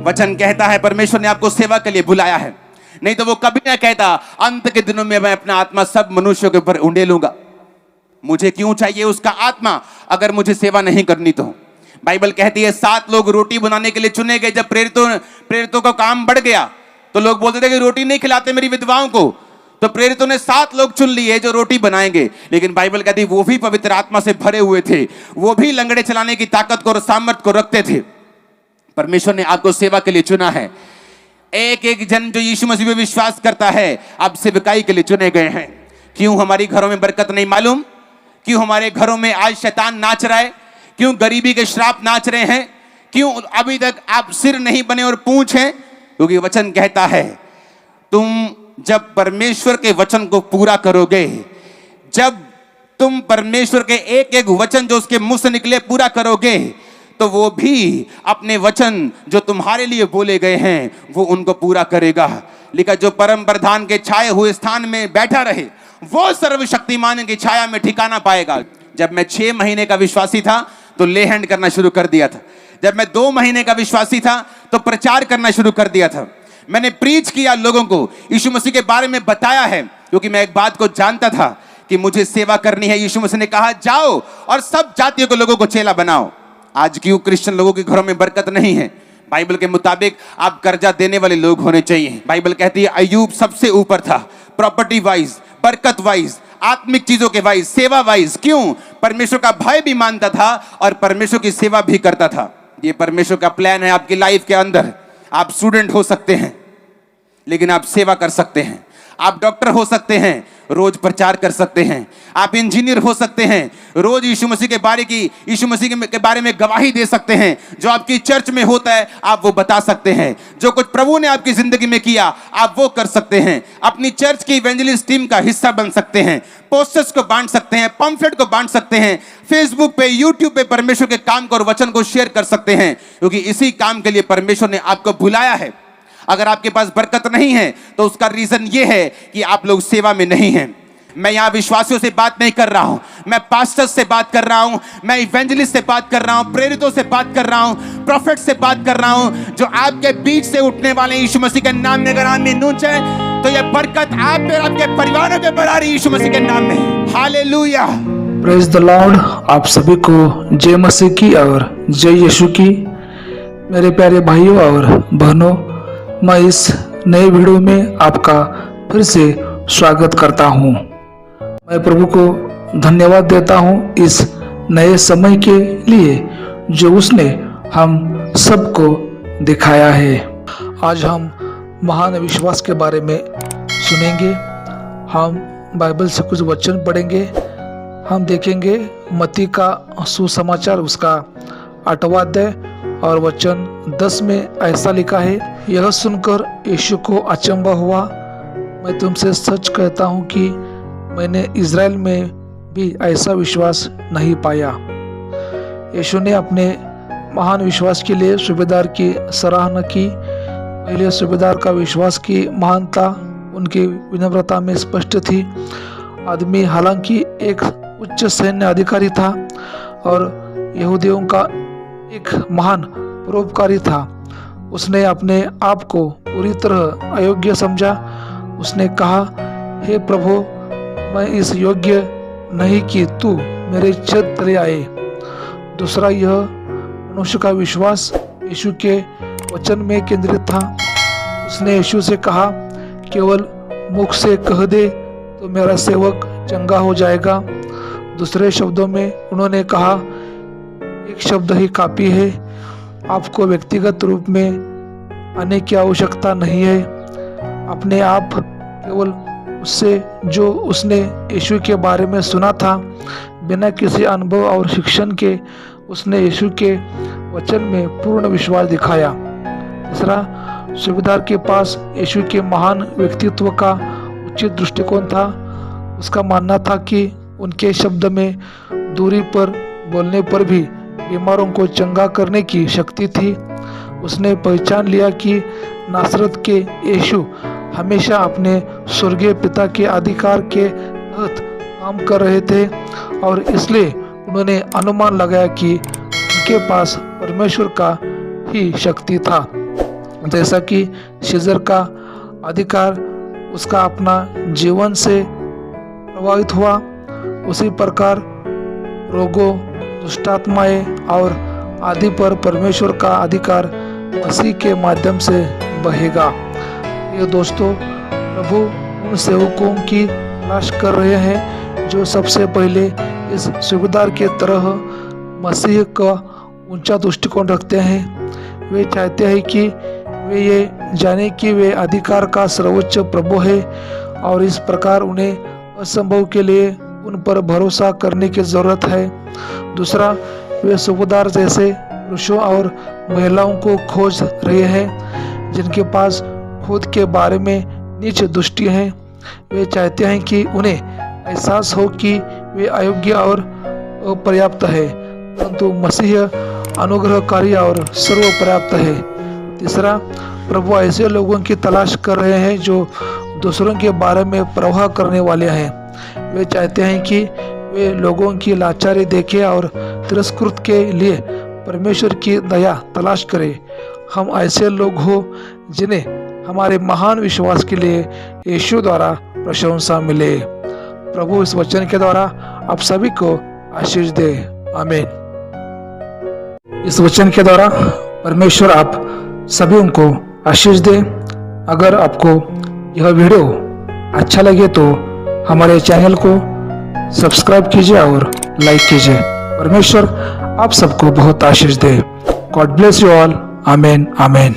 वचन कहता है परमेश्वर ने आपको सेवा के लिए बुलाया है, नहीं तो वो कभी ना कहता अंत के दिनों में मैं अपना आत्मा सब मनुष्यों के ऊपर उंडेलूंगा। मुझे क्यों चाहिए उसका आत्मा अगर मुझे सेवा नहीं करनी तो। बाइबल कहती है 7 लोग रोटी बनाने के लिए चुने गए। जब प्रेरितों का काम बढ़ गया तो लोग बोलते थे कि रोटी नहीं खिलाते मेरी विधवाओं को, तो प्रेरितों ने 7 लोग चुन लिए जो रोटी बनाएंगे। लेकिन बाइबल कहती है वो भी पवित्र आत्मा से भरे हुए थे, वो भी लंगड़े चलाने की ताकत को और सामर्थ को रखते थे। परमेश्वर ने आपको सेवा के लिए चुना है। एक एक जन जो यीशु मसीह में विश्वास करता है अब सेवकाई के लिए चुने गए हैं। क्यों हमारी घरों में बरकत नहीं मालूम? क्यों हमारे घरों में आज शैतान नाच रहा है? क्यों गरीबी के श्राप नाच रहे हैं? क्यों अभी तक आप सिर नहीं बने और पूंछ हैं? क्योंकि वचन कहता है तुम जब परमेश्वर के वचन को पूरा करोगे, जब तुम परमेश्वर के एक एक वचन जो उसके मुंह से निकले पूरा करोगे, तो वो भी अपने वचन जो तुम्हारे लिए बोले गए हैं वो उनको पूरा करेगा। लिखा जो परम प्रधान के छाए हुए स्थान में बैठा रहे वो सर्वशक्तिमान की छाया में ठिकाना पाएगा। जब मैं 6 महीने का विश्वासी था तो ले हैंड करना शुरू कर दिया था। जब मैं 2 महीने का विश्वासी था तो प्रचार करना शुरू कर दिया था। मैंने प्रीच किया, लोगों को यीशु मसीह के बारे में बताया है, क्योंकि मैं एक बात को जानता था कि मुझे सेवा करनी है। यीशु मसीह ने कहा जाओ और सब जातियों के लोगों को चेला बनाओ। आज क्यों क्रिश्चियन लोगों के घरों में बरकत नहीं है? बाइबल के मुताबिक आप कर्जा देने वाले लोग होने चाहिए। बाइबल कहती है अय्यूब सबसे ऊपर था, प्रॉपर्टी वाइज, बरकत वाइज, आत्मिक चीजों के वाइज, सेवा वाइज। क्यों? परमेश्वर का भय भी मानता था और परमेश्वर की सेवा भी करता था। ये परमेश्वर का प्लान है आपकी लाइफ के अंदर। आप स्टूडेंट हो सकते हैं लेकिन आप सेवा कर सकते हैं। आप डॉक्टर हो सकते हैं, रोज प्रचार कर सकते हैं। आप इंजीनियर हो सकते हैं, रोज यीशु मसीह के बारे में गवाही दे सकते हैं। जो आपकी चर्च में होता है आप वो बता सकते हैं। जो कुछ प्रभु ने आपकी जिंदगी में किया आप वो कर सकते हैं। अपनी चर्च की इवेंजलिस्ट टीम का हिस्सा बन सकते हैं। पोस्टर्स को बांट सकते हैं, पंफलेट को बांट सकते हैं, फेसबुक पे, यूट्यूब पे परमेश्वर के काम को और वचन को शेयर कर सकते हैं, क्योंकि इसी काम के लिए परमेश्वर ने आपको बुलाया है। अगर आपके पास बरकत नहीं है तो उसका रीजन ये है कि आप लोग सेवा में नहीं हैं। मैं यहाँ विश्वासियों से बात नहीं कर रहा हूँ, मैं पास्टर्स से बात कर रहा हूँ, मैं इवेंजलिस्ट से बात कर रहा हूँ, प्रेरितों से बात कर रहा हूँ, प्रॉफिट से बात कर रहा हूँ, जो आपके बीच से उठने वाले यीशु मसीह के नाम में। अगर आमीन ऊंचे तो ये बरकत आप और आपके परिवारों के बढ़ा रही यीशु मसीह के नाम में। Hallelujah, praise the Lord. आप सभी को जय मसीह की और जय यीशु की। मेरे प्यारे भाइयों और बहनों, मैं इस नए वीडियो में आपका फिर से स्वागत करता हूं। मैं प्रभु को धन्यवाद देता हूं इस नए समय के लिए जो उसने हम सबको दिखाया है। आज हम महान विश्वास के बारे में सुनेंगे। हम बाइबल से कुछ वचन पढ़ेंगे। हम देखेंगे मत्ती का सुसमाचार उसका 8वां अध्याय और वचन 10 में ऐसा लिखा है, यह सुनकर यीशु को अचंभा हुआ। मैं तुमसे सच कहता हूँ कि मैंने इज़राइल में भी ऐसा विश्वास नहीं पाया। यीशु ने अपने महान विश्वास के लिए सूबेदार की सराहना की। पहले सूबेदार का विश्वास की महानता उनकी विनम्रता में स्पष्ट थी। आदमी हालांकि एक उच्च सैन्य अधिकारी था और यहूदियों का एक महान परोपकारी था। उसने अपने आप को पूरी तरह अयोग्य समझा। उसने कहा, हे प्रभु, मैं इस योग्य नहीं कि तू मेरे छत तले आए। दूसरा, यह मनुष्य का विश्वास यीशु के वचन में केंद्रित था। उसने यीशु से कहा, केवल मुख से कह दे तो मेरा सेवक चंगा हो जाएगा। दूसरे शब्दों में उन्होंने कहा, एक शब्द ही काफी है, आपको व्यक्तिगत रूप में आने की आवश्यकता नहीं है। अपने आप केवल उससे जो उसने यीशु के बारे में सुना था, बिना किसी अनुभव और शिक्षण के उसने यीशु के वचन में पूर्ण विश्वास दिखाया। तीसरा, सूबेदार के पास यीशु के महान व्यक्तित्व का उचित दृष्टिकोण था। उसका मानना था कि उनके शब्द में दूरी पर बोलने पर भी बीमारों को चंगा करने की शक्ति थी। उसने पहचान लिया कि नासरत के यीशु हमेशा अपने स्वर्गीय पिता के अधिकार के तहत काम कर रहे थे और इसलिए उन्होंने अनुमान लगाया कि उसके पास परमेश्वर का ही शक्ति था। जैसा कि सीजर का अधिकार उसका अपना जीवन से प्रभावित हुआ, उसी प्रकार रोगों, दुष्टात्माएं और आदि पर परमेश्वर का अधिकार मसीह के माध्यम से बहेगा। ये दोस्तों, प्रभु उन सेवकों की तलाश कर रहे हैं जो सबसे पहले इस सूबेदार के तरह मसीह का ऊंचा दृष्टिकोण रखते हैं। वे चाहते हैं कि वे ये जाने कि वे अधिकार का सर्वोच्च प्रभु है और इस प्रकार उन्हें असंभव के लिए उन पर भरोसा करने की जरूरत है। दूसरा, वे सूबेदार जैसे पुरुषों और महिलाओं को खोज रहे हैं जिनके पास खुद के बारे में नीच दृष्टि है। वे चाहते हैं कि उन्हें एहसास हो कि वे अयोग्य और अपर्याप्त है, परंतु मसीह अनुग्रहकारी और सर्वपर्याप्त है। तीसरा, प्रभु ऐसे लोगों की तलाश कर रहे हैं जो दूसरों के बारे में परवाह करने वाले हैं। वे चाहते हैं कि वे लोगों की लाचारी देखें और तिरस्कृत के लिए परमेश्वर की दया तलाश करें। हम ऐसे लोग हो जिन्हें हमारे महान विश्वास के लिए यीशु द्वारा प्रशंसा मिले। प्रभु इस वचन के द्वारा आप सभी को आशीष दे। आमीन। इस वचन के द्वारा परमेश्वर आप सभी को आशीष दे। अगर आपको यह वीडियो अच्छा लगे तो हमारे चैनल को सब्सक्राइब कीजिए और लाइक कीजिए। परमेश्वर आप सबको बहुत आशीष दे। God bless you all. आमीन आमीन।